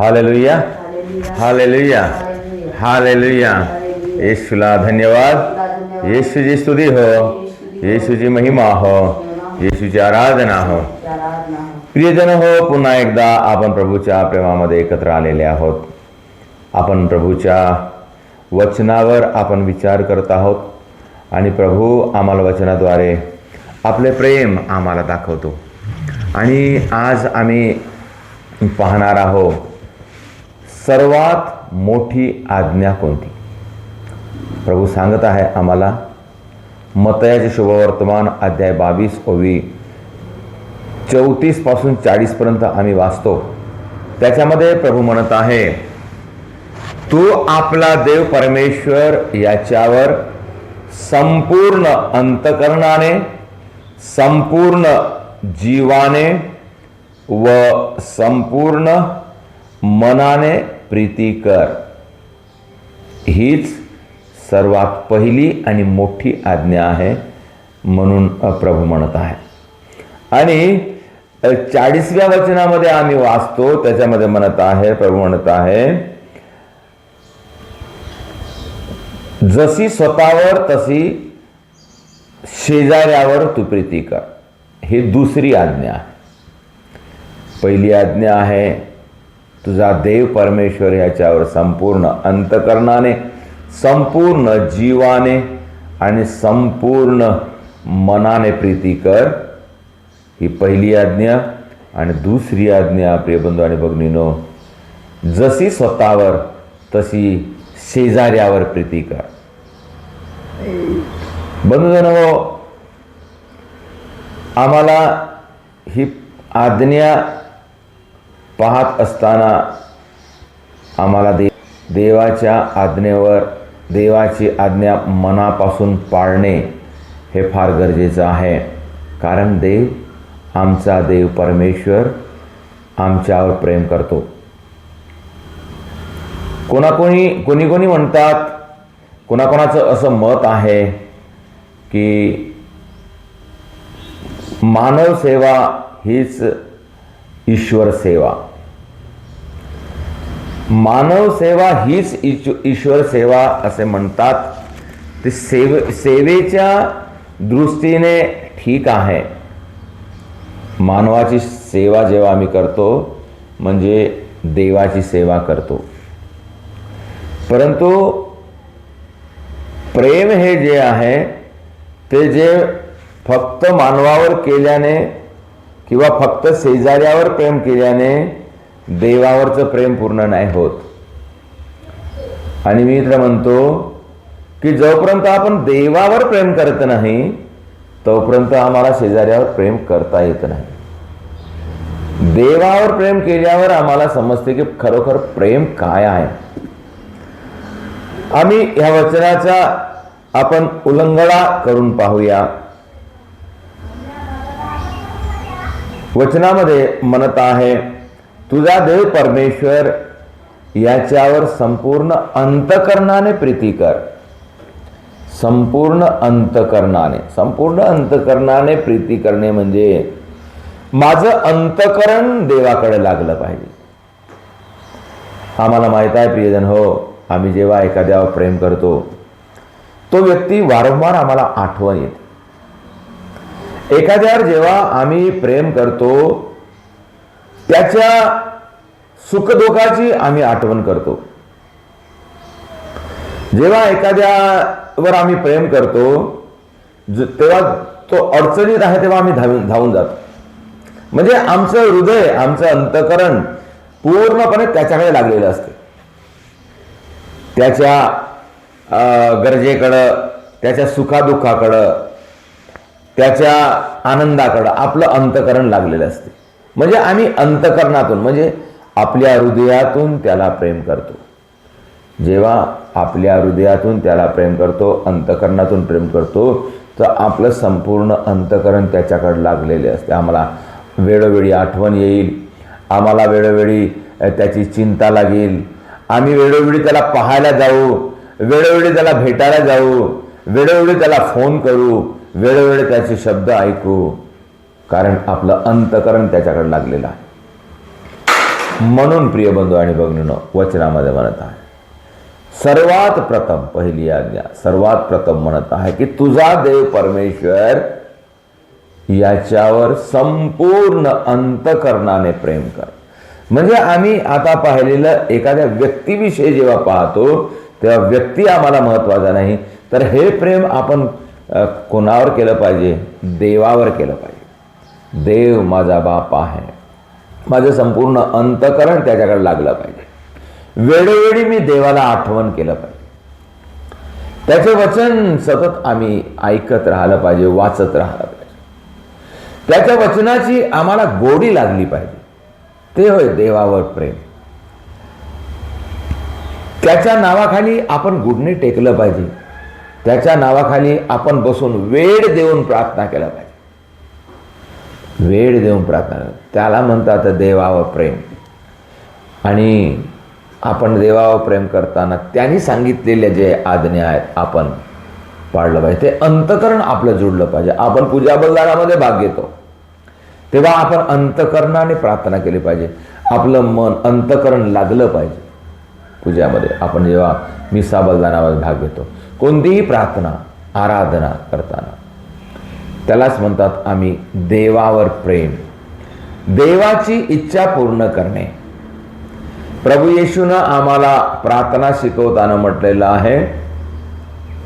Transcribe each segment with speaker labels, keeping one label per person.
Speaker 1: Hallelujah, hallelujah, hallelujah. येशूला धन्यवाद, येशूची स्तुती हो, येशूची महिमा हो, येशूची आराधना हो. प्रियजन हो, पुन्हा एकदा आपण प्रभूच्या प्रेमामध्ये एकत्र आलेले आहोत. आपण प्रभूच्या वचनावर आपण विचार करत आहोत आणि प्रभू आम्हाला वचनाद्वारे आपले प्रेम आम्हाला दाखवतो. आणि आज आम्ही पाहणार आहोत सर्वात मोठी आज्ञा कोणती. प्रभू सांगत आहे आम्हाला मत्तयाचे शुभवर्तमान अध्याय 22 ओवी 34 पासून 40 पर्यंत आम्ही वाचतो. त्याच्यामध्ये प्रभू म्हणत आहे, तू आपला देव परमेश्वर याच्यावर संपूर्ण अंतकरणाने, संपूर्ण जीवाने व संपूर्ण मनाने प्रीती कर. हीच सर्वात पहिली आणि मोठी आज्ञा आहे म्हणून प्रभू म्हणत आहे. आणि 40व्या वचनामध्ये आम्ही वाचतो, त्याच्यामध्ये म्हणत आहे, प्रभू म्हणत आहे, जशी स्वतःवर तशी शेजाऱ्यावर तू प्रीती कर. ही दुसरी आज्ञा आहे. पहिली आज्ञा आहे तुझा देव परमेश्वर याच्यावर संपूर्ण अंतकरणाने, संपूर्ण जीवाने आणि संपूर्ण मनाने प्रीती कर. ही पहिली आज्ञा. आणि दुसरी आज्ञा प्रिय बंधू आणि भगिनीनो, जशी स्वतःवर तशी शेजाऱ्यावर प्रीती कर. बंधूजनो, आम्हाला ही आज्ञा पाहत असताना आम्हाला देवाच्या आज्ञेवर, देवाची आज्ञा मनापासून पाळणे हे फार गरजेचं आहे. कारण देव, आमचा देव परमेश्वर आमच्यावर प्रेम करतो. कोणी म्हणतात, कोणाकोणाचं असं मत आहे की मानव सेवा हीच ईश्वर सेवा, मानव सेवा हीच ईश्वर सेवा असे म्हणतात. ते सेवेच्या दृष्टीने ठीक आहे. मानवाची सेवा जेव्हा आम्ही करतो म्हणजे देवाची सेवा करतो. परंतु प्रेम हे जे आहे ते जे फक्त मानवावर केल्याने किंवा फक्त शेजाऱ्यावर प्रेम केल्याने देवावरचं प्रेम पूर्ण नाही होत. आणि मी तर म्हणतो की जोपर्यंत आपण देवावर प्रेम करत नाही तोपर्यंत आम्हाला शेजाऱ्यावर प्रेम करता येत नाही. देवावर प्रेम केल्यावर आम्हाला समजते की खरोखर प्रेम काय आहे. आम्ही ह्या वचनाचा आपण उल्लंघना करून पाहूया. वचनामध्ये म्हणत आहे, तुझा देव परमेश्वर याच्यावर संपूर्ण अंतकरणाने प्रीती कर. संपूर्ण अंतकरणाने, संपूर्ण अंतकरणाने प्रीती करणे म्हणजे माझं अंतकरण देवाकडे लागलं पाहिजे. आम्हाला माहित आहे प्रियजन हो, आम्ही जेव्हा एखाद्यावर प्रेम करतो तो व्यक्ती वारंवार आम्हाला आठवण येते. एखाद्यावर जेव्हा आम्ही प्रेम करतो त्याच्या सुखदुःखाची आम्ही आठवण करतो. जेव्हा एखाद्यावर आम्ही प्रेम करतो तेव्हा तो अडचणीत आहे तेव्हा आम्ही धावून जातो. म्हणजे आमचं हृदय, आमचं अंतकरण पूर्णपणे त्याच्याकडे लागलेलं असते. त्याच्या गरजेकडं, त्याच्या सुखादुःखाकडं, त्याच्या आनंदाकडं आपलं अंतकरण लागलेलं असते. म्हणजे आम्ही अंतकरणातून म्हणजे आपल्या हृदयातून त्याला प्रेम करतो. जेव्हा आपल्या हृदयातून त्याला प्रेम करतो, अंतकरणातून प्रेम करतो, तर आपलं संपूर्ण अंतकरण त्याच्याकडे लागलेले असते. आम्हाला वेळोवेळी आठवण येईल, आम्हाला वेळोवेळी त्याची चिंता लागेल, आम्ही वेळोवेळी त्याला पाहायला जाऊ, वेळोवेळी त्याला भेटायला जाऊ, वेळोवेळी त्याला फोन करू, वेळोवेळी त्याचे शब्द ऐकू. कारण आपलं अंतकरण त्याच्याकडे लागलेलं आहे. म्हणून प्रिय बंधू आणि भगिनींनो, वचनामध्ये म्हणत आहे, सर्वात प्रथम पहिली आज्ञा सर्वात प्रथम म्हणत आहे की तुझा देव परमेश्वर याच्यावर संपूर्ण अंतकरणाने प्रेम कर. म्हणजे आम्ही आता पाहिलेलं एखाद्या व्यक्तीविषयी जेव्हा पाहतो तेव्हा व्यक्ती आम्हाला महत्त्वाचा नाही, तर हे प्रेम आपण कोणावर केलं पाहिजे? देवावर केलं पाहिजे. देव माझा बाप आहे, माझं संपूर्ण अंतकरण त्याच्याकडे लागलं पाहिजे. वेळोवेळी मी देवाला आठवण केलं पाहिजे. त्याचे वचन सतत आम्ही ऐकत राहिलं पाहिजे, वाचत राहिलं पाहिजे. त्याच्या वचनाची आम्हाला गोडी लागली पाहिजे. ते होय देवावर प्रेम. त्याच्या नावाखाली आपण गुडणे टेकलं पाहिजे. त्याच्या नावाखाली आपण बसून वेळ देऊन प्रार्थना केला पाहिजे. वेळ देऊन प्रार्थना, त्याला म्हणतात देवावर प्रेम. आणि आपण देवावर प्रेम करताना त्यांनी सांगितलेल्या जे आज्ञा आहेत आपण पाळलं पाहिजे. ते अंतकरण आपलं जुळलं पाहिजे. आपण पूजा बलिदानामध्ये भाग घेतो तेव्हा आपण अंतकरणाने प्रार्थना केली पाहिजे. आपलं मन अंतकरण लागलं पाहिजे. पूजामध्ये आपण जेव्हा मिसा बलिदानामध्ये भाग घेतो, कोणतीही प्रार्थना आराधना करताना, त्यालाच म्हणतात आम्ही देवावर प्रेम. देवाची इच्छा पूर्ण करणे. प्रभू येशूनं आम्हाला प्रार्थना शिकवताना म्हटलेलं आहे,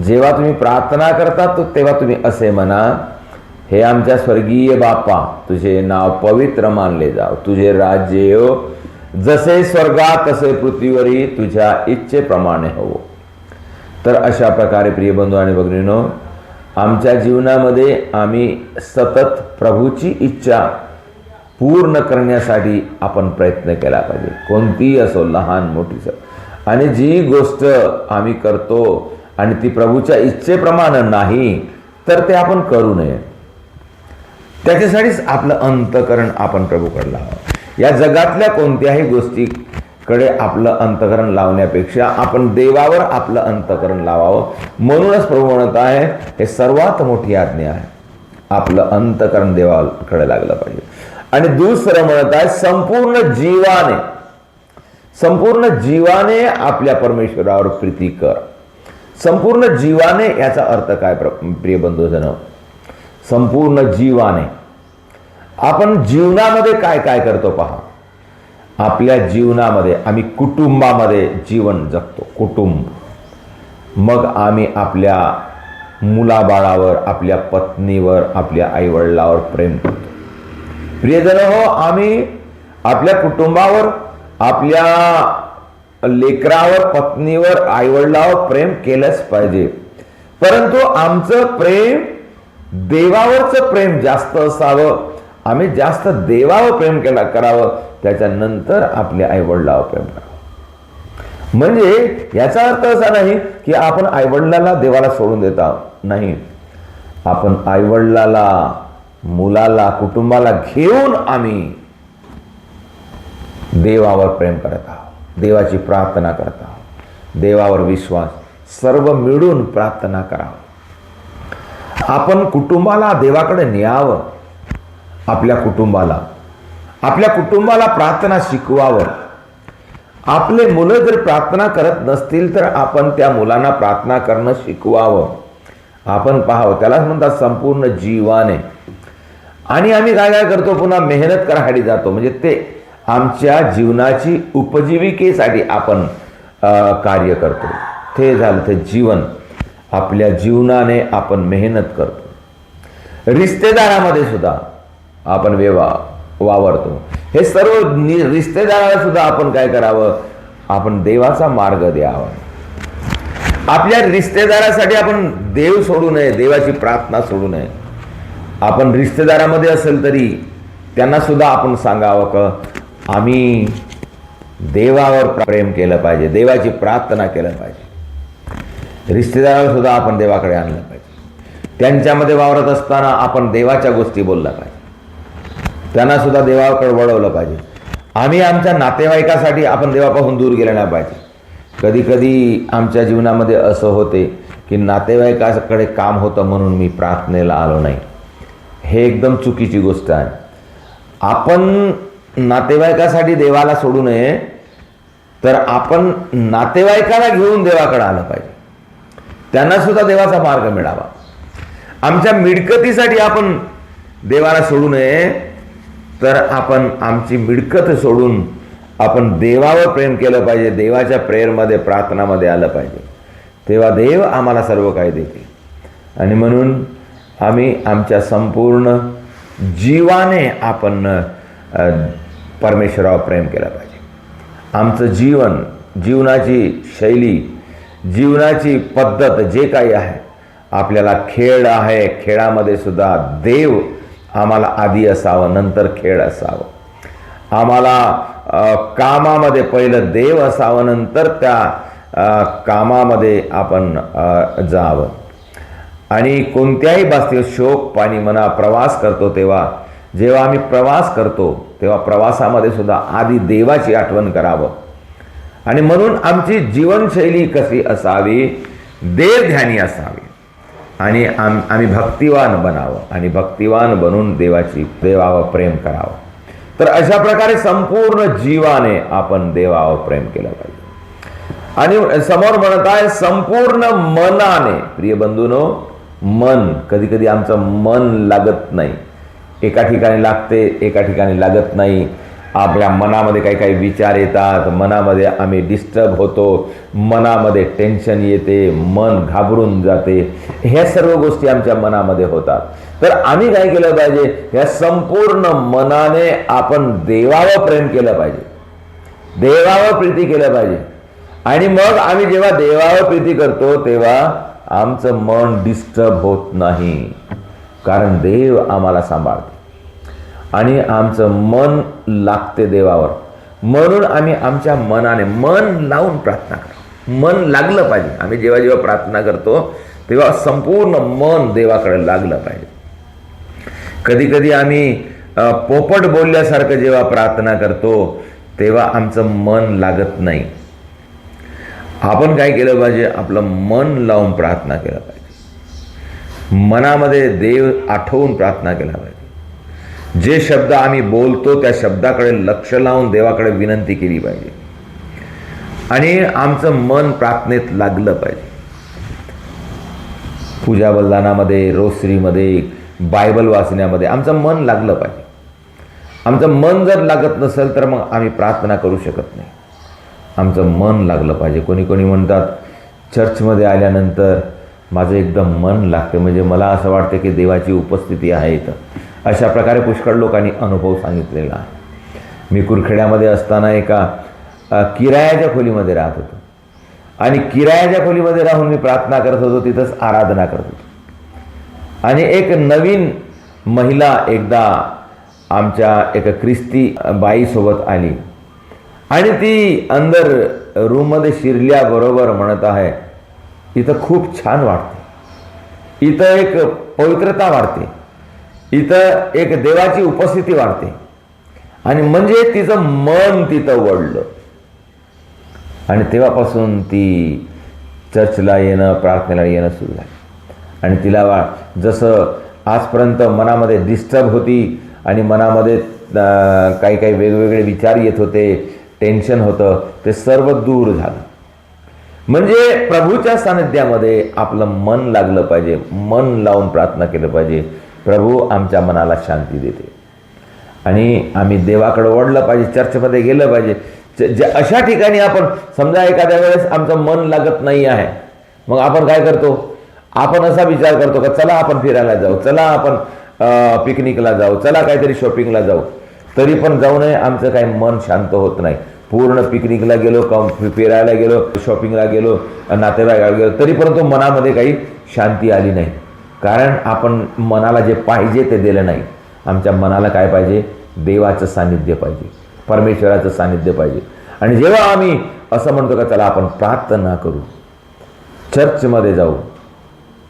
Speaker 1: जेव्हा तुम्ही प्रार्थना करता तेव्हा तुम्ही असे म्हणा, हे आमच्या स्वर्गीय बापा, तुझे नाव पवित्र मानले जाव, तुझे राज्य येवो, जसे स्वर्गात तसे पृथ्वीवरही तुझ्या इच्छेप्रमाणे हो. तर अशा प्रकारे प्रिय बंधू आणि भगिनींनो, आमच्या जीवनामध्ये आम्ही सतत प्रभूची इच्छा पूर्ण करण्यासाठी आपण प्रयत्न केला पाहिजे. कोणतीही असो, लहान मोठी. आणि जी गोष्ट आम्ही करतो आणि ती प्रभूच्या इच्छेप्रमाणे नाही तर ते आपण करू नये. त्याच्यासाठीच आपलं अंतकरण आपण प्रभूकडे लावावं. या जगातल्या कोणत्याही गोष्टीकडे आपलं अंतकरण लावण्यापेक्षा आपण देवावर आपलं अंतकरण लावावं. म्हणूनच प्रभू म्हणत आहे, हे सर्वात मोठी आज्ञा आहे, आपलं अंतकरण देवाकडे लागलं पाहिजे. आणि दुसरं म्हणत आहे, संपूर्ण जीवाने आपल्या परमेश्वरावर प्रीती कर. संपूर्ण जीवाने याचा अर्थ काय प्रिय बंधूजन? संपूर्ण जीवाने आपण जीवनामध्ये काय काय करतो पहा. आपल्या जीवनामध्ये आम्ही कुटुंबामध्ये जीवन जगतो, कुटुंब. मग आम्ही आपल्या मुलाबाळावर, आपल्या पत्नीवर, आपल्या आईवडिलावर प्रेम करतो. प्रियजन हो, आम्ही आपल्या कुटुंबावर, आपल्या लेकरावर, पत्नीवर, आईवडिलावर प्रेम केलंच पाहिजे. परंतु आमचं प्रेम देवावरचं प्रेम जास्त असावं. आम्ही जास्त देवावर प्रेम करावं, त्याच्यानंतर आपल्या आईवडिलावर प्रेम करावं. म्हणजे याचा अर्थ असा नाही की आपण आईवडिलाला देवाला सोडून देता नाही. आपण आईवडिलाला, मुलाला, कुटुंबाला घेऊन आम्ही देवावर प्रेम करत आहोत, देवाची प्रार्थना करत आहोत, देवावर विश्वास, सर्व मिळून प्रार्थना करावं. आपण कुटुंबाला देवाकडे न्यावं. आपल्या कुटुंबाला प्रार्थना शिकवावं. आपले मुलं जर प्रार्थना करत नसतील तर आपण त्या मुलांना प्रार्थना करणं शिकवावं. आपण पाहावं, त्यालाच म्हणतात संपूर्ण जीवाने. आणि आम्ही काय काय करतो, पुन्हा मेहनत करायला जातो. म्हणजे ते आमच्या जीवनाची उपजीविकेसाठी आपण कार्य करतो. ते झालं ते जीवन. आपल्या जीवनाने आपण मेहनत करतो. रिश्तेदारामध्ये सुद्धा आपण वावरतो. हे सर्व रिश्तेदाराला सुद्धा आपण काय करावं, आपण देवाचा मार्ग द्यावा. आपल्या रिश्तेदारासाठी आपण देव सोडू नये, देवाची प्रार्थना सोडू नये. आपण रिश्तेदारामध्ये असेल तरी त्यांना सुद्धा आपण सांगावं की आम्ही देवावर प्रेम केलं पाहिजे, देवाची प्रार्थना केलं पाहिजे. रिश्तेदाराला सुद्धा आपण देवाकडे आणलं पाहिजे. त्यांच्यामध्ये वावरत असताना आपण देवाच्या गोष्टी बोलल्या पाहिजे. त्यांना सुद्धा देवाकडे वळवलं पाहिजे. आम्ही आमच्या नातेवाईकासाठी आपण देवापासून दूर गेलं नाही पाहिजे. कधी कधी आमच्या जीवनामध्ये असं होते की नातेवाईकाकडे काम होतं म्हणून मी प्रार्थनेला आलो नाही. हे एकदम चुकीची गोष्ट आहे. आपण नातेवाईकासाठी देवाला सोडू नये, तर आपण नातेवाईकाला घेऊन देवाकडे आलं पाहिजे, त्यांना सुद्धा देवाचा मार्ग मिळावा. आमच्या मिळकतीसाठी आपण देवाला सोडू नये, तर आपण आमची मिळकत सोडून आपण देवावर प्रेम केलं पाहिजे, देवाच्या प्रेयरमध्ये प्रार्थनामध्ये आलं पाहिजे, तेव्हा देव आम्हाला सर्व काही देते. आणि म्हणून आम्ही आमच्या संपूर्ण जीवाने आपण परमेश्वरावर प्रेम केलं पाहिजे. आमचं जीवन, जीवनाची शैली, जीवनाची पद्धत जे काही आहे, आपल्याला खेळ आहे, खेळामध्ये सुद्धा देव आम्हाला आधी असावं, नंतर खेळ असावं. आम्हाला कामामध्ये पहिलं देव असावं, नंतर त्या कामामध्ये आपण जावं. आणि कोणत्याही बाबतीत शोक पाणी म्हणा, प्रवास करतो तेव्हा, जेव्हा आम्ही प्रवास करतो तेव्हा प्रवासामध्ये सुद्धा आधी देवाची आठवण करावं. आणि म्हणून आमची जीवनशैली कशी असावी, देवध्यानी असावी. आणि आम्ही भक्तिवान बनावं, आणि भक्तिवान बनून देवावर प्रेम करावं. तर अशा प्रकारे संपूर्ण जीवाने आपण देवावर प्रेम केलं पाहिजे. आणि समोर म्हणत आहे संपूर्ण मनाने. प्रिय बंधूनो, मन, कधी कधी आमचं मन लागत नाही, एका ठिकाणी लागते, एका ठिकाणी लागत नाही. आपल्या मनामध्ये काही काही विचार येतात, मनामध्ये आम्ही डिस्टर्ब होतो, मनामध्ये टेन्शन येते, मन घाबरून जाते, ह्या सर्व गोष्टी आमच्या मनामध्ये होतात. तर आम्ही काय केलं पाहिजे, ह्या संपूर्ण मनाने आपण देवावर प्रेम केलं पाहिजे, देवावर प्रीती केलं पाहिजे. आणि मग आम्ही जेव्हा देवावर प्रीती करतो तेव्हा आमचं मन डिस्टर्ब होत नाही, कारण देव आम्हाला सांभाळते आणि आमचं मन लागते देवावर. म्हणून आम्ही आमच्या मनाने मन लावून प्रार्थना करू, मन लागलं पाहिजे. आम्ही जेव्हा जेव्हा प्रार्थना करतो तेव्हा संपूर्ण मन देवाकडे लागलं पाहिजे. कधी कधी आम्ही पोपट बोलल्यासारखं जेव्हा प्रार्थना करतो तेव्हा आमचं मन लागत नाही. आपण काय केलं पाहिजे, आपलं मन लावून प्रार्थना केलं पाहिजे, मनामध्ये देव आठवून प्रार्थना केला पाहिजे. जे शब्द आम्ही बोलतो त्या शब्दाकडे लक्ष लावून देवाकडे विनंती केली पाहिजे. आणि आमचं मन प्रार्थनेत लागलं पाहिजे. पूजा बलिदानामध्ये, रोसरीमध्ये, बायबल वाचण्यामध्ये आमचं मन लागलं पाहिजे. आमचं मन जर लागत नसेल तर मग आम्ही प्रार्थना करू शकत नाही. आमचं मन लागलं पाहिजे. कोणी कोणी म्हणतात चर्चमध्ये आल्यानंतर माझं एकदम मन लागते, म्हणजे मला असं वाटतं की देवाची उपस्थिती आहे इथं. अशा प्रकारे पुष्कळ लोकांनी अनुभव सांगितलेला आहे. मी कुरखेड्यामध्ये असताना एका किरायाच्या खोलीमध्ये राहत होतो, आणि किरायाच्या खोलीमध्ये राहून मी प्रार्थना करत होतो, तिथंच आराधना करत होतो. आणि एक नवीन महिला एकदा आमच्या एका ख्रिस्ती बाईसोबत आली, आणि ती अंदर रूममध्ये शिरल्याबरोबर म्हणत आहे, इथं खूप छान वाटते, इथं एक पवित्रता वाढते, इथं एक देवाची उपस्थिती वाढते. आणि म्हणजे तिचं मन तिथं वळलं. आणि तेव्हापासून ती चर्चला येणं, प्रार्थनेला येणं सुरू झालं. आणि तिला जसं आजपर्यंत मनामध्ये डिस्टर्ब होती आणि मनामध्ये काही काही वेगवेगळे विचार येत होते, टेन्शन होतं, ते सर्व दूर झालं. म्हणजे प्रभूच्या सानिध्यामध्ये आपलं मन लागलं पाहिजे, मन लावून प्रार्थना केलं पाहिजे. प्रभू आमच्या मनाला शांती देते आणि आम्ही देवाकडे वळलं पाहिजे, चर्चमध्ये गेलं पाहिजे. अशा ठिकाणी आपण समजा एखाद्या वेळेस आमचं मन लागत नाही आहे, मग आपण काय करतो, आपण असा विचार करतो का चला आपण फिरायला जाऊ, चला आपण पिकनिकला जाऊ, चला काहीतरी शॉपिंगला जाऊ. तरी पण जाऊ नये, आमचं काही मन शांत होत नाही. पूर्ण पिकनिकला गेलो, फिरायला गेलो, शॉपिंगला गेलो, नातेवाईकाला गेलो, तरी परंतु मनामध्ये काही शांती आली नाही, कारण आपण मनाला जे पाहिजे ते दिलं नाही. आमच्या मनाला काय पाहिजे, देवाचं सानिध्य पाहिजे, परमेश्वराचं सानिध्य पाहिजे. आणि जेव्हा आम्ही असं म्हणतो का चला आपण प्रार्थना करू, चर्चमध्ये जाऊ,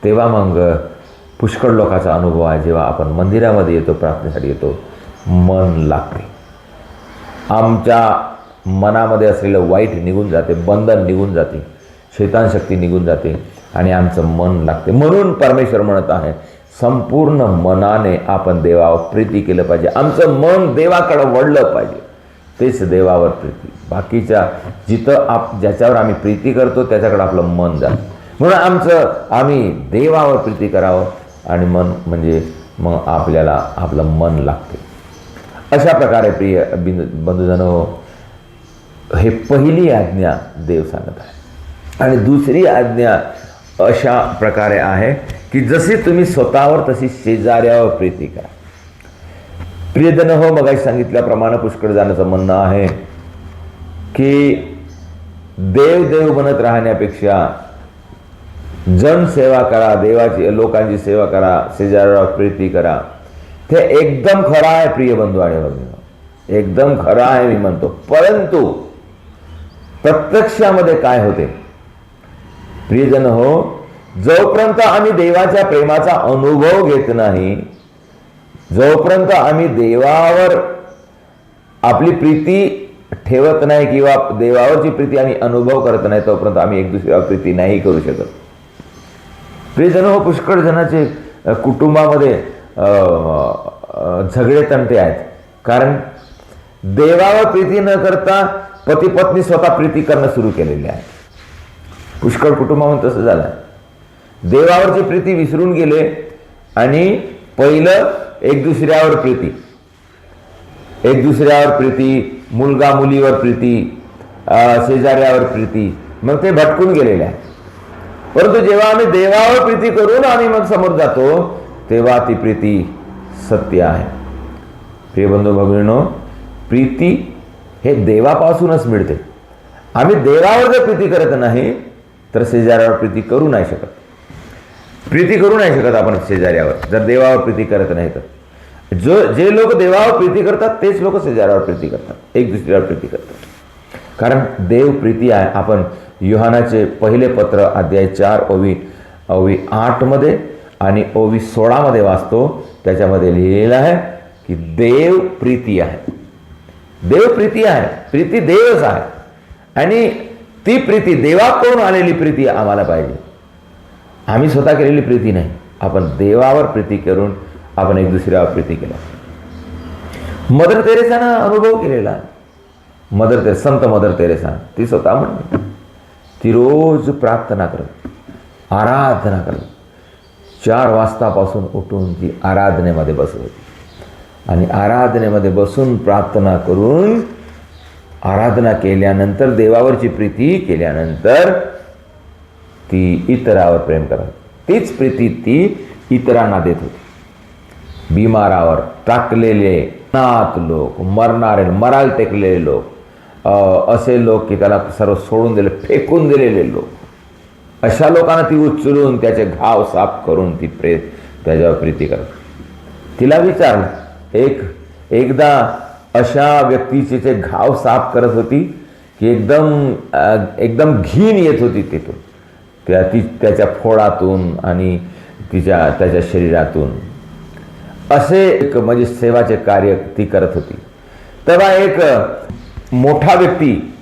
Speaker 1: तेव्हा मग पुष्कळ लोकांचा अनुभव आहे, जेव्हा आपण मंदिरामध्ये येतो, प्रार्थनेसाठी येतो, मन लागते. आमच्या मनामध्ये असलेलं वाईट निघून जाते, बंधन निघून जाते, शैतान शक्ती निघून जाते आणि आमचं मन लागते. म्हणून परमेश्वर म्हणत आहे संपूर्ण मनाने आपण देवावर प्रीती केलं पाहिजे. आमचं मन देवाकडं वळलं पाहिजे, तेच देवावर प्रीती. बाकीच्या जिथं ज्याच्यावर आम्ही प्रीती करतो त्याच्याकडे आपलं मन जातं. म्हणून आम्ही देवावर प्रीती करावं आणि मन म्हणजे मग आपल्याला आपलं मन लागते. अशा प्रकारे प्रिय बंधुजनो, हे पहिली आज्ञा देव सांगत आहे. आणि दुसरी आज्ञा अशा प्रकारे आहे की जशी तुम्ही स्वतःवर तशी शेजाऱ्यावर प्रीती करा. प्रियजन हो, मगाशी सांगितल्याप्रमाणे पुष्कळ जाण्याचं म्हणणं आहे की देव बनत राहण्यापेक्षा जन सेवा करा, देवाची लोकांची सेवा करा, शेजाऱ्यावर प्रीती करा. ते एकदम खरं आहे प्रिय बंधू आणि भगिनींनो, एकदम खरं आहे मी म्हणतो. परंतु प्रत्यक्षामध्ये काय होते प्रियजन हो, जोपर्यंत आम्ही देवाच्या प्रेमाचा अनुभव घेत नाही, जोपर्यंत आम्ही देवावर आपली प्रीती ठेवत नाही किंवा देवावरची प्रीती आम्ही अनुभव करत नाही, तोपर्यंत आम्ही एक दुसऱ्यावर प्रीती नाही करू शकत. प्रियजन हो, पुष्कळ जणांचे कुटुंबामध्ये झगडे तंटे आहेत, कारण देवावर प्रीती न करता पती पत्नी स्वतः प्रीती करणं सुरू केलेले आहे. पुष्कळ कुटुंबामध्ये तसं झालं. देवावरची प्रीती विसरून गेले आणि पहिलं एक दुसऱ्यावर प्रीती, मुलगा मुलीवर प्रीती, शेजाऱ्यावर प्रीती, मग ते भटकून गेलेले आहे. परंतु जेव्हा आम्ही देवावर प्रीती करून आम्ही मग समोर जातो, तेव्हा ती प्रीती सत्य आहे. प्रिय बंधू भगिनींनो, प्रीती हे देवापासूनच मिळते. आम्ही देवावर जर प्रीती करत नाही तर शेजाऱ्यावर प्रीती करू नाही शकत. आपण शेजाऱ्यावर जर देवावर प्रीती करत नाही तर जे लोक देवावर प्रीती करतात तेच लोक शेजाऱ्यावर प्रीती करतात, एक दुसऱ्यावर प्रीती करतात. कारण देव प्रीती आहे. आपण योहानाचे पहिले पत्र अध्याय 4 ओवी 8 मध्ये आणि ओवी 16 मध्ये वाचतो. त्याच्यामध्ये लिहिलेलं आहे की देव प्रीती आहे. देव प्रीती आहे, प्रीती देवच आहे. आणि ती प्रीती देवाकडून आलेली प्रीती आम्हाला पाहिजे. आम्ही स्वतः केलेली प्रीती नाही, आपण देवावर प्रीती करून आपण एक दुसऱ्यावर प्रीती केला. मदर तेरेसानं अनुभव केलेला. संत मदर तेरेसा ती स्वतः म्हणते, ती रोज प्रार्थना करत, आराधना करत, 4 वाजतापासून उठून ती आराधनेमध्ये बसत होती. आणि आराधनेमध्ये बसून प्रार्थना करून, आराधना केल्यानंतर, देवावरची प्रीती केल्यानंतर ती इतरावर प्रेम करत. तीच प्रीती ती इतरांना देत होती. बिमारावर टाकलेले नाथ लोक, मरायला टेकलेले लोक, असे लोक की त्याला सर्व सोडून दिले, फेकून दिलेले लोक, अशा लोकांना ती उचलून त्याचे घाव साफ करून ती त्याच्यावर प्रीती करत. तिला विचारलं, एकदा अशा व्यक्तीचे ते घाव साफ करत होती की एकदम घीण येत होती तिथून, त्याच्या फोडातून आणि त्याच्या शरीरातून. असे एक म्हणजे सेवाचे कार्य ती करत होती. तेव्हा एक मोठा व्यक्ती,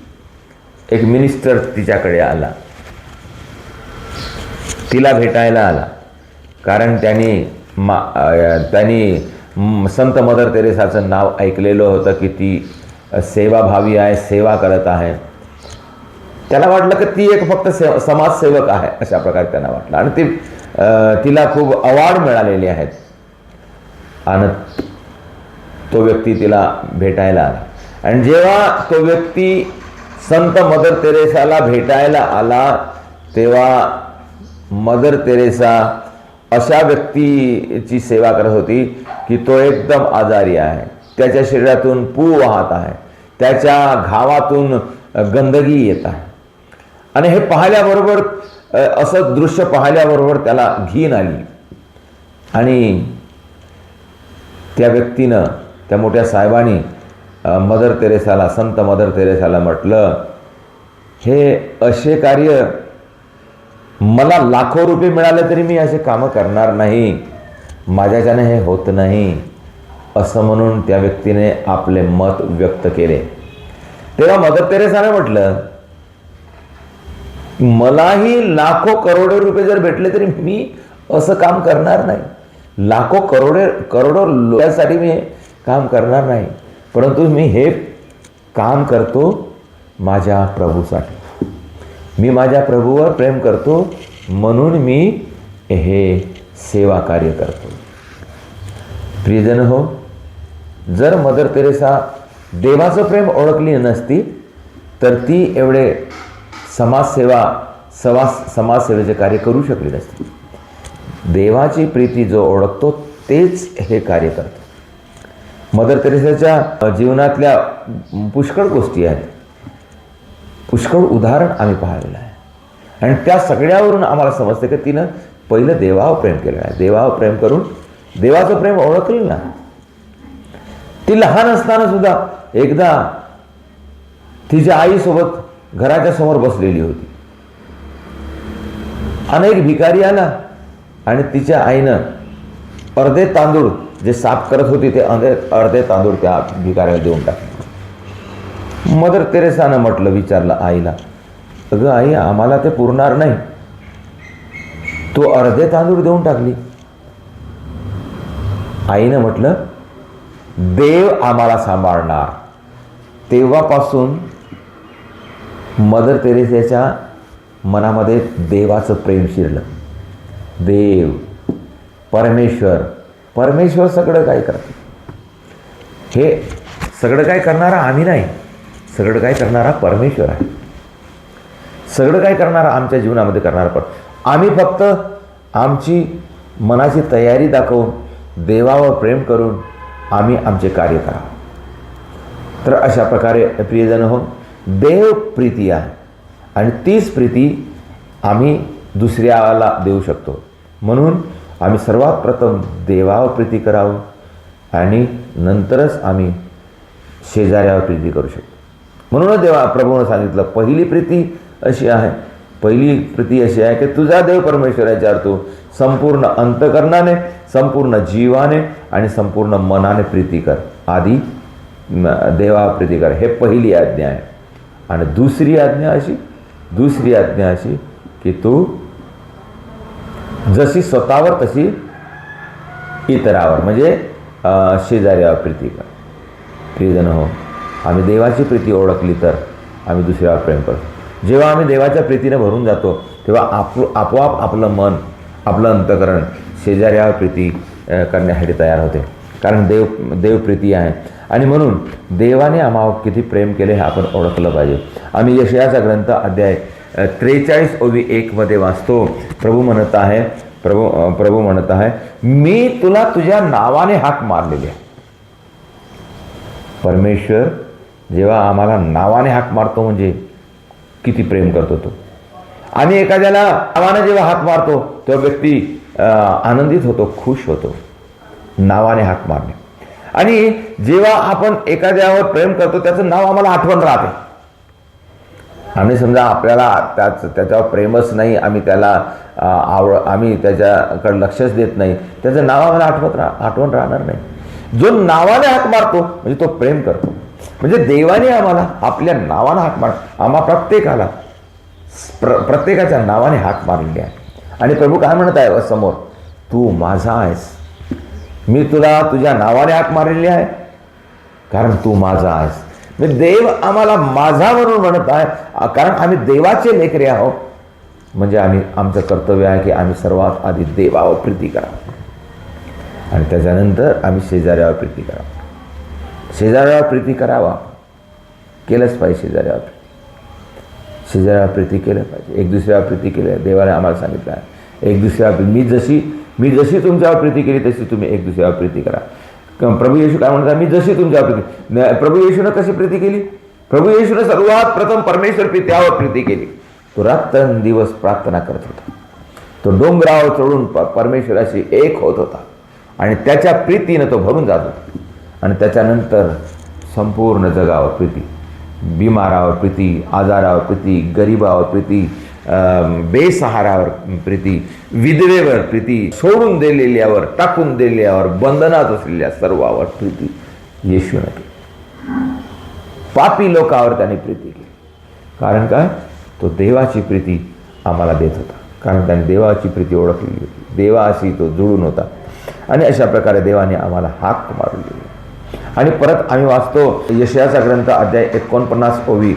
Speaker 1: एक मिनिस्टर तिच्याकडे आला, तिला भेटायला आला. कारण त्यांनी संत मदर तेरेसाचं नाव ऐकलेलं होतं की ती सेवाभावी आहे, सेवा करत आहे. त्याला वाटलं की ती एक फक्त समाजसेवक आहे, अशा प्रकारे त्यांना वाटलं. आणि तिला खूप अवॉर्ड मिळालेले आहेत. आणि तो व्यक्ती तिला भेटायला आला. आणि जेव्हा तो व्यक्ती संत मदर तेरेसाला भेटायला आला, तेव्हा मदर तेरेसा अशा व्यक्तीची सेवा करत होती की तो एकदम आजारी आहे, त्याच्या शरीरातून पू वाहत आहे, त्याच्या घावातून गंदगी येत आहे. आणि हे पाहिल्याबरोबर, असं दृश्य पाहिल्याबरोबर त्याला घीण आली. आणि त्या व्यक्तीनं, त्या मोठ्या साहेबांनी मदर तेरेसाला, संत मदर तेरेसाला म्हटलं, हे असे कार्य, मला लाखो रुपये मिळाले तरी मी असे कामं करणार नाही, माझ्याच्याने हे होत नाही, असं म्हणून त्या व्यक्तीने आपले मत व्यक्त केले. तेव्हा मदर तेरेसाने म्हटलं, मलाही लाखो करोडो रुपये जर भेटले तरी मी असं काम करणार नाही. लाखो करोडो लोकांसाठी मी हे काम करणार नाही, परंतु मी हे काम करतो माझ्या प्रभूसाठी. मी माझ्या प्रभूवर प्रेम करतो म्हणून मी हे सेवा कार्य करतो. प्रियजन हो, जर मदर तेरेसा देवाचं प्रेम ओळखली नसती तर ती एवढे समाजसेवेचे कार्य करू शकली नसती. देवाची प्रीती जो ओळखतो तेच हे कार्य करतो. मदर तेरेसाच्या जीवनातल्या पुष्कळ गोष्टी आहेत, पुष्कळ उदाहरण आम्ही पाहिलेलं आहे आणि त्या सगळ्यावरून आम्हाला समजते की तिनं पहिलं देवावर प्रेम केलं आहे. देवावर प्रेम करून देवाचं प्रेम ओळखलं ना. ती लहान असताना सुद्धा एकदा तिच्या आईसोबत घराच्या समोर बसलेली होती. अनेक भिकारी आला आणि तिच्या आईनं अर्धे तांदूळ जे साफ करत होती ते अर्धे तांदूळ त्या भिकाऱ्याला देऊन टाकले. मदर तेरेसानं विचारलं आईला, अगं आई, आम्हाला ते पुरणार नाही, तो अर्धे तांदूळ देऊन टाकली. आईनं म्हटलं, देव आम्हाला सांभाळणार. तेव्हापासून मदर तेरेसाच्या मनामध्ये देवाचं प्रेम शिरलं. देव, परमेश्वर सगळं काय करतो. हे सगळं काय करणारा आम्ही नाही, सगळं काय करणारा परमेश्वर आहे. सगळं काय करणारा आमच्या जीवनामध्ये करणारा पण आम्ही फक्त आमची मनाची तयारी दाखवून देवावर प्रेम करून आम्ही आमचे कार्य करावं. तर अशा प्रकारे प्रियजन हो, देव प्रीती आहे आणि तीच प्रीती आम्ही दुसऱ्याला देऊ शकतो. म्हणून आम्ही सर्वात प्रथम देवावर प्रीती करावं आणि नंतरच आम्ही शेजाऱ्यावर प्रीती करू शकतो. म्हणूनच प्रभूने सांगितलं, पहिली प्रीती अशी आहे की तुझा देव परमेश्वराच्यावर तू संपूर्ण अंतकरणाने, संपूर्ण जीवाने आणि संपूर्ण मनाने प्रीती कर. आधी देवावर प्रीती कर, हे पहिली आज्ञा आहे. आणि दुसरी आज्ञा अशी की तू जशी स्वतःवर तशी इतरावर म्हणजे शेजाऱ्यावर प्रीती कर. प्रियजन हो, आम्ही देवाची प्रीती ओळखली तर आम्ही दुसऱ्यावर प्रेम करतो. जेव्हा आम्ही देवाच्या प्रीतीने भरून जातो तेव्हा आपोआप आपलं मन, आपलं अंतकरण शेजाऱ्यावर प्रीती करण्यासाठी तयार होते. कारण देव प्रीती आहे आणि म्हणून देवाने आम्हाला किती प्रेम केले हे आपण ओळखलं पाहिजे. आम्ही यशायाचा ग्रंथ अध्याय 43:1 मध्ये वाचतो. प्रभू म्हणत आहे, मी तुला तुझ्या नावाने हाक मारलेली आहे. परमेश्वर जेव्हा आम्हाला नावाने हाक मारतो म्हणजे किती प्रेम करतो तो. आणि एखाद्याला नावाने जेव्हा हाक मारतो तेव्हा व्यक्ती आनंदित होतो, खुश होतो. नावाने हाक मारणे. आणि जेव्हा आपण एखाद्यावर प्रेम करतो त्याचं नाव आम्हाला आठवण राहते. आम्ही समजा आपल्याला त्याच्यावर प्रेमच नाही, आम्ही त्याच्याकडे लक्षच देत नाही, त्याचं नाव आम्हाला आठवण राहणार नाही. जो नावाने हाक मारतो म्हणजे तो प्रेम करतो. म्हणजे देवाने आम्हाला आपल्या नावाने हाक मार, प्रत्येकाच्या नावाने हाक मारलेली आहे. आणि प्रभू काय म्हणत आहे समोर, तू माझा आहेस, मी तुला तुझ्या नावाने हाक मारलेली आहे कारण तू माझा आहेस. म्हणजे देव आम्हाला माझा म्हणून म्हणत आहे, कारण आम्ही देवाचे लेकरे आहोत. म्हणजे आमचं कर्तव्य आहे की आम्ही सर्वात आधी देवावर प्रीती करावं आणि त्याच्यानंतर आम्ही शेजाऱ्यावर प्रीती करावं. शेजाऱ्यावर प्रीती करावा, केलंच पाहिजे. शेजाऱ्यावर प्रीती केलं पाहिजे, एक दुसऱ्यावर प्रीती केली. देवाने आम्हाला सांगितलं आहे एक दुसऱ्यावर, मी जशी तुमच्यावर प्रीती केली तशी तुम्ही एक दुसऱ्यावर प्रीती करा. प्रभू येशू काय म्हणतात, मी जशी तुमच्यावर प्रीती. प्रभू येशूनं कशी प्रीती केली? प्रभू येशूनं सर्वात प्रथम परमेश्वर पित्यावर प्रीती केली. तो रात्रंदिवस प्रार्थना करत होता. तो डोंगरावर चढून परमेश्वराशी एक होत होता आणि त्याच्या प्रीतीनं तो भरून जात होता. आणि त्याच्यानंतर संपूर्ण जगावर प्रीती, बिमारावर प्रीती, आजारावर प्रीती, गरिबावर प्रीती, बेसहारावर प्रीती, विधवेवर प्रीती, सोडून दिलेल्यावर, टाकून दिलेल्यावर, बंधनात असलेल्या सर्वावर प्रीती येशूने केली. पापी लोकांवर त्याने प्रीती केली. कारण काय? तो देवाची प्रीती आम्हाला देत होता, कारण त्याने देवाची प्रीती ओळखलेली होती. देवाशी तो जुळून होता. आणि अशा प्रकारे देवाने आम्हाला हाक मारली. आणि परत आम्ही वाचतो यशायाचा ग्रंथ अध्याय 49 ओवी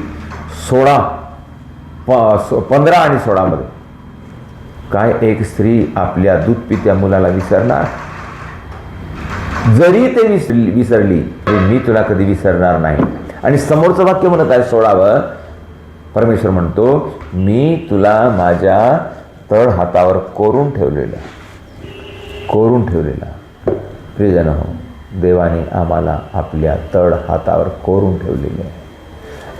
Speaker 1: 15 आणि 16 मध्ये, काय एक स्त्री आपल्या दूध पित्या मुलाला विसरणार? जरी ते विसरली तरी मी तुला कधी विसरणार नाही. आणि समोरचं वाक्य म्हणत आहे 16वर, परमेश्वर म्हणतो, मी तुला माझ्या तळ हातावर कोरून ठेवलेला. प्रियजन हो, देवाने आम्हाला आपल्या तळ हातावर कोरून ठेवलेले आहे.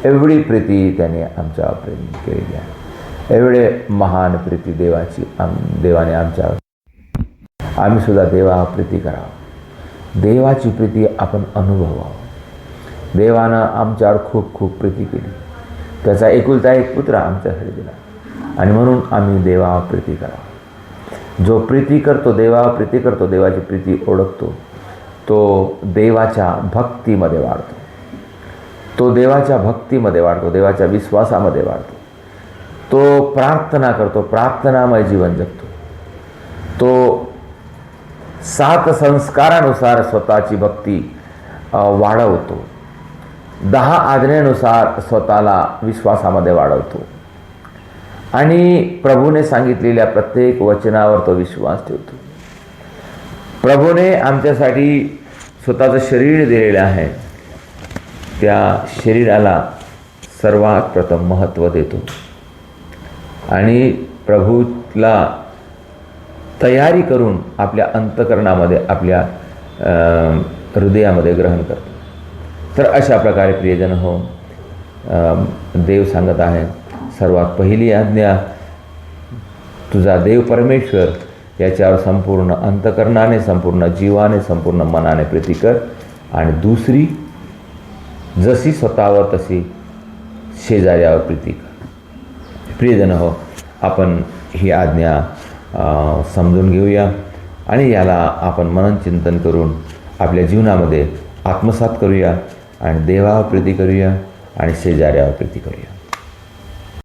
Speaker 1: एवढी प्रीती त्याने आमच्यावर प्रेम केलेली आहे. एवढे महान प्रीती देवाने आमच्यावर. आम्ही सुद्धा देवावर प्रीती करावं. देवाची प्रीती आपण अनुभवावं. देवानं आमच्यावर खूप खूप प्रीती केली. त्याचा एकुलता एक पुत्र आमच्यासाठी दिला. आणि म्हणून आम्ही देवावर प्रीती करावं. जो प्रीती करतो, देवावर प्रीती करतो, देवाची प्रीती ओळखतो, तो देवाच्या भक्तीमध्ये वाढतो. देवाच्या विश्वासामध्ये वाढतो. तो प्रार्थना करतो, प्रार्थनामय जीवन जगतो. तो 7 संस्कारानुसार स्वतःची भक्ती वाढवतो. 10 आज्ञेनुसार स्वतःला विश्वासामध्ये वाढवतो. आणि प्रभूने सांगितलेल्या प्रत्येक वचनावर तो विश्वास ठेवतो. प्रभूने आमच्यासाठी स्वतःचं शरीर दिलेलं आहे. त्या शरीराला सर्वात प्रथम महत्त्व देतो आणि प्रभूला तयारी करून आपल्या अंतःकरणामध्ये, आपल्या हृदयामध्ये ग्रहण करतो. तर अशा प्रकारे प्रियजन हो, देव सांगत आहे, सर्वात पहिली आज्ञा, तुझा देव परमेश्वर याच्यावर संपूर्ण अंतःकरणाने, संपूर्ण जीवाने, संपूर्ण मनाने प्रीती कर. आणि दुसरी, जशी स्वतःवर तशी शेजाऱ्यावर प्रीती कर. प्रियजन हो, आपण ही आज्ञा समजून घेऊया आणि याला आपण मनन चिंतन करून आपल्या जीवनामध्ये आत्मसात करूया आणि देवावर प्रीती करूया आणि शेजाऱ्यावर प्रीती करूया.